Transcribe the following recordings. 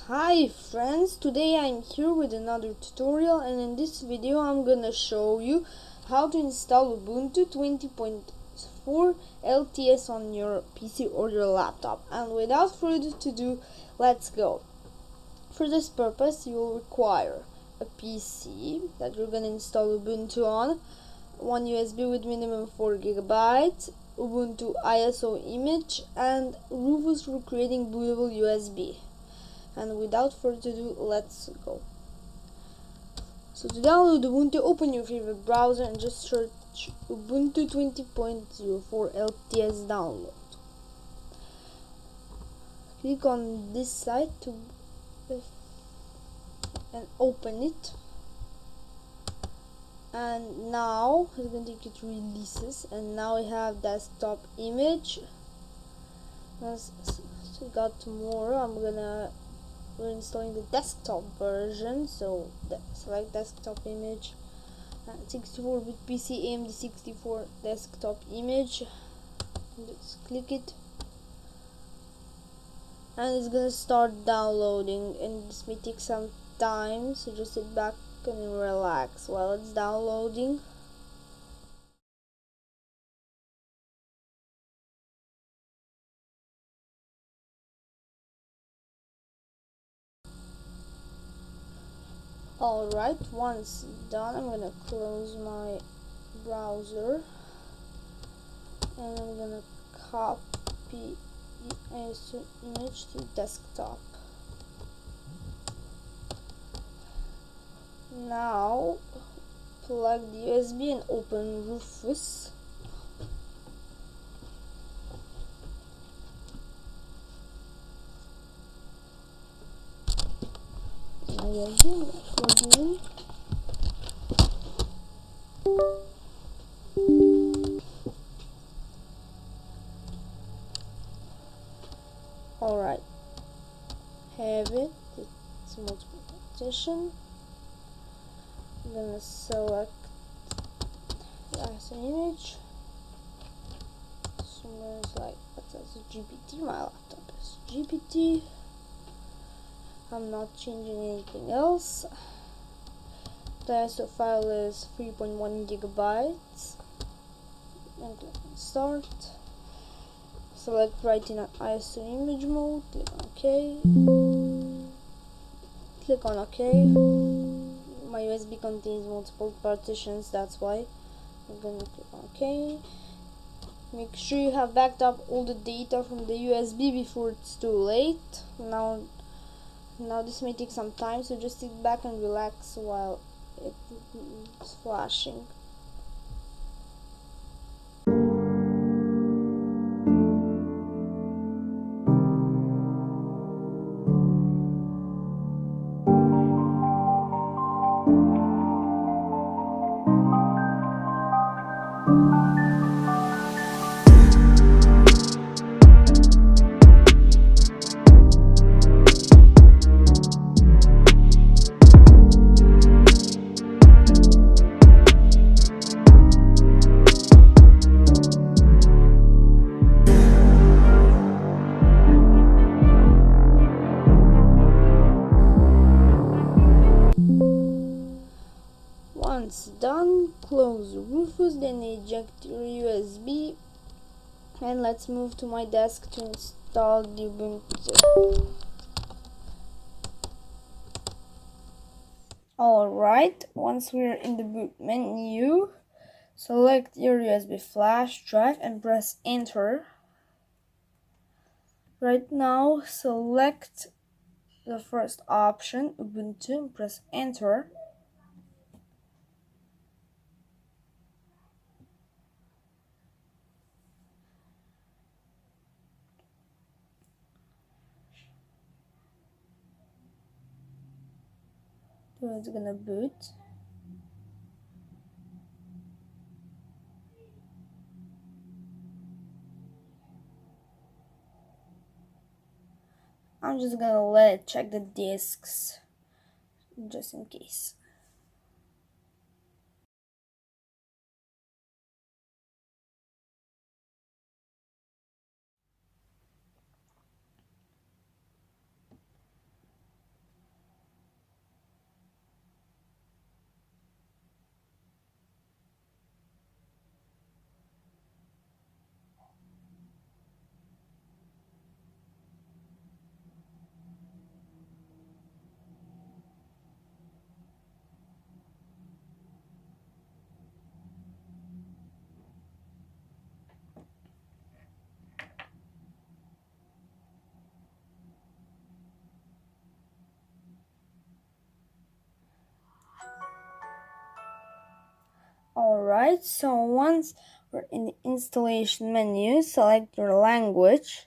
Hi friends, today I'm here with another tutorial, and in this video I'm gonna show you how to install Ubuntu 20.4 LTS on your PC or your laptop. And without further ado, let's go. For this purpose you will require a PC that you're gonna install Ubuntu on, one USB with minimum 4 GB, Ubuntu ISO image, and Rufus for creating bootable USB. And without further ado, let's go. So to download Ubuntu, open your favorite browser and just search Ubuntu 20.04 LTS download. Click on this site and open it. And now it's going to take you to releases, and now we have desktop image. So got more. We're installing the desktop version, so select desktop image, 64-bit PC AMD 64 desktop image. Just click it, and it's gonna start downloading, and this may take some time, so just sit back and relax while it's downloading. Alright, once done, I'm gonna close my browser and I'm gonna copy the ISO image to desktop. Now plug the USB and open Rufus. Alright, have it. It's multiple partition. I'm gonna select the ISO image. So there's like that says GPT. My laptop is GPT. I'm not changing anything else. The ISO file is 3.1 gigabytes. And click on start. Select write in an ISO image mode. Click on OK. Click on OK. My USB contains multiple partitions, that's why. I'm gonna click on OK. Make sure you have backed up all the data from the USB before it's too late. Now this may take some time, so just sit back and relax while it's flashing. Once done, close Rufus, then eject your USB, and let's move to my desk to install the Ubuntu. Alright, once we're in the boot menu, select your USB flash drive and press enter. Right now, select the first option, Ubuntu, and press enter. So it's gonna boot. I'm just gonna let it check the disks just in case. Alright, so once we're in the installation menu, select your language,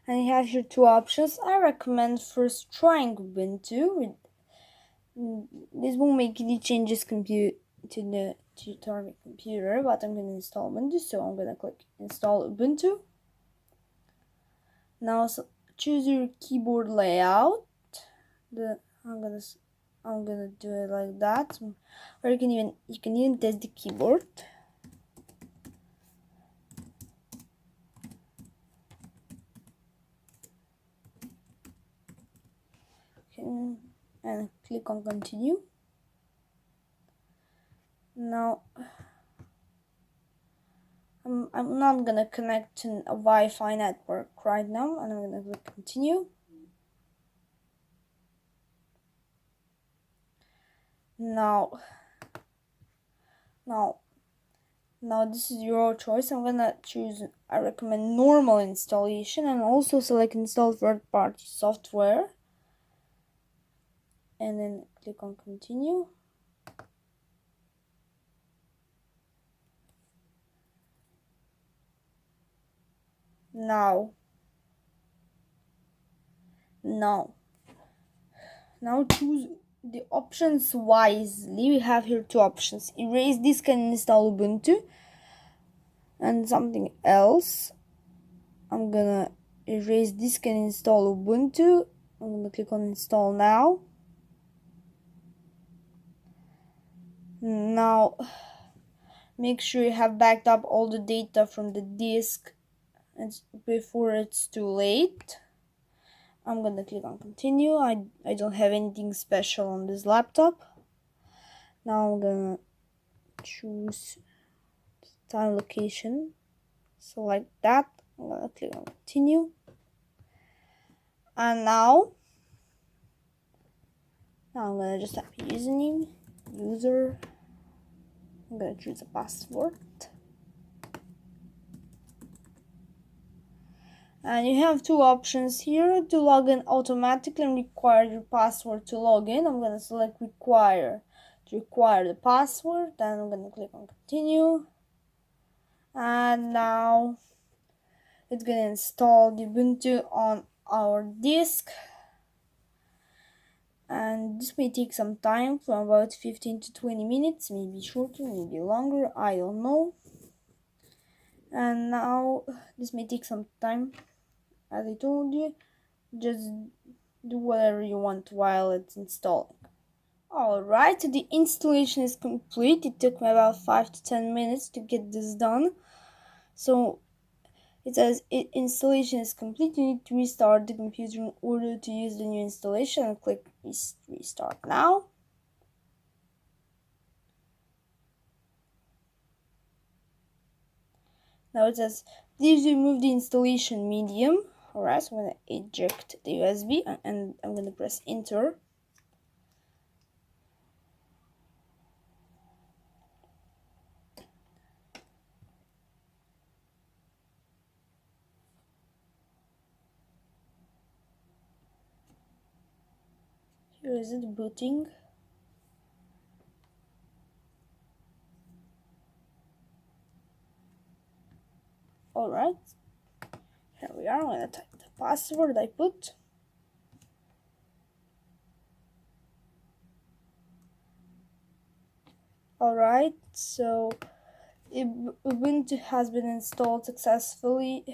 and you have here two options. I recommend first trying Ubuntu. This won't make any changes to the target computer, but I'm going to install Ubuntu, so I'm going to click Install Ubuntu. Now choose your keyboard layout. I'm gonna do it like that, or you can even test the keyboard. Okay, and click on continue. Now I'm not gonna connect to a Wi-Fi network right now, and I'm gonna click continue. Now this is your choice. I'm gonna choose, I recommend normal installation, and also select install third-party software, and then click on continue. Now choose the options wisely. We have here two options: erase disk and install Ubuntu, and something else. I'm gonna erase disk and install Ubuntu. I'm gonna click on install now. Now make sure you have backed up all the data from the disk before it's too late. I'm gonna click on continue. I don't have anything special on this laptop. Now I'm gonna choose time location, select that. I'm gonna click on continue, and now I'm gonna just type username, user. I'm gonna choose a password, and you have two options here to log in automatically and require your password to log in. I'm gonna select require the password, then I'm gonna click on continue, and now it's gonna install the Ubuntu on our disk, and this may take some time, from about 15 to 20 minutes, maybe shorter, maybe longer, I don't know. And now this may take some time. As I told you, just do whatever you want while it's installing. Alright, the installation is complete. It took me about 5 to 10 minutes to get this done. So it says installation is complete. You need to restart the computer in order to use the new installation, and click restart now. Now it says please remove the installation medium. Alright, so I'm going to eject the USB, and I'm going to press enter. Here is it booting. Alright, here we are. I'm going to type the password I put. Alright, so Ubuntu has been installed successfully.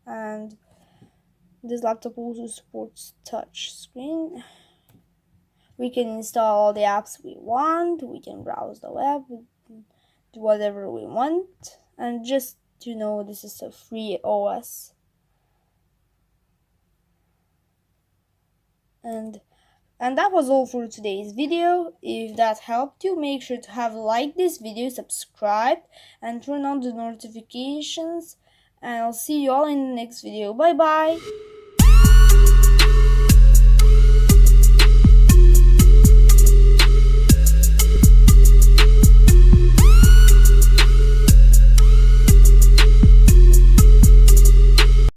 And this laptop also supports touch screen. We can install all the apps we want, we can browse the web, we can do whatever we want, and just to know, this is a free OS. And that was all for today's video. If that helped you, make sure to have liked this video, subscribe, and turn on the notifications. And I'll see you all in the next video. Bye bye!